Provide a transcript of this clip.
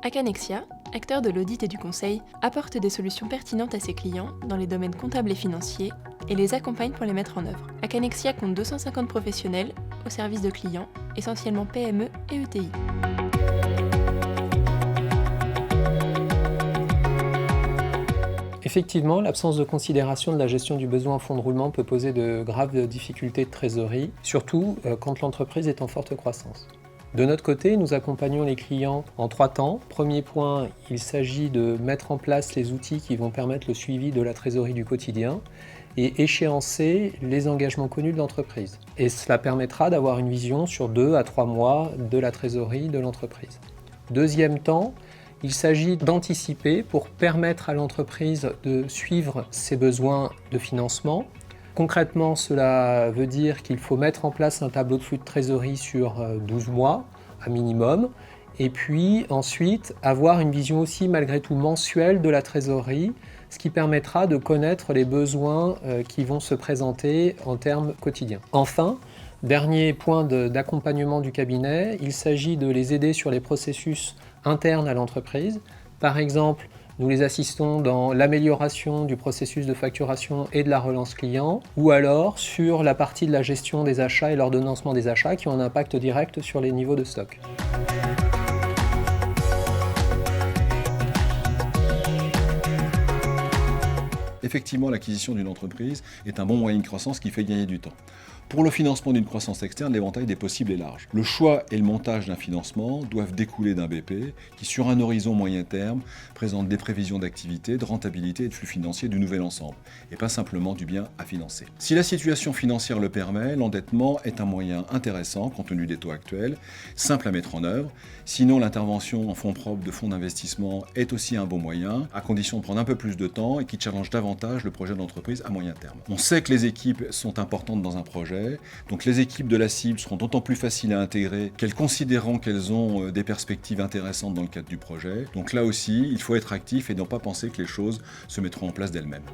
Acanexia, acteur de l'audit et du conseil, apporte des solutions pertinentes à ses clients dans les domaines comptables et financiers et les accompagne pour les mettre en œuvre. Acanexia compte 250 professionnels au service de clients, essentiellement PME et ETI. Effectivement, l'absence de considération de la gestion du besoin en fonds de roulement peut poser de graves difficultés de trésorerie, surtout quand l'entreprise est en forte croissance. De notre côté, nous accompagnons les clients en 3 temps. Premier point, il s'agit de mettre en place les outils qui vont permettre le suivi de la trésorerie du quotidien et échéancer les engagements connus de l'entreprise. Et cela permettra d'avoir une vision sur 2 à 3 mois de la trésorerie de l'entreprise. Deuxième temps, il s'agit d'anticiper pour permettre à l'entreprise de suivre ses besoins de financement. Concrètement, cela veut dire qu'il faut mettre en place un tableau de flux de trésorerie sur 12 mois, à minimum, et puis ensuite avoir une vision aussi malgré tout mensuelle de la trésorerie, ce qui permettra de connaître les besoins qui vont se présenter en termes quotidiens. Enfin, dernier point d'accompagnement du cabinet, il s'agit de les aider sur les processus internes à l'entreprise. Par exemple, nous les assistons dans l'amélioration du processus de facturation et de la relance client, ou alors sur la partie de la gestion des achats et l'ordonnancement des achats qui ont un impact direct sur les niveaux de stock. Effectivement, l'acquisition d'une entreprise est un bon moyen de croissance qui fait gagner du temps. Pour le financement d'une croissance externe, l'éventail des possibles est large. Le choix et le montage d'un financement doivent découler d'un BP qui, sur un horizon moyen terme, présente des prévisions d'activité, de rentabilité et de flux financiers du nouvel ensemble, et pas simplement du bien à financer. Si la situation financière le permet, l'endettement est un moyen intéressant compte tenu des taux actuels, simple à mettre en œuvre. Sinon, l'intervention en fonds propres de fonds d'investissement est aussi un bon moyen, à condition de prendre un peu plus de temps et qui challenge davantage le projet d'entreprise à moyen terme. On sait que les équipes sont importantes dans un projet. Donc les équipes de la cible seront d'autant plus faciles à intégrer qu'elles considéreront qu'elles ont des perspectives intéressantes dans le cadre du projet. Donc là aussi, il faut être actif et ne pas penser que les choses se mettront en place d'elles-mêmes.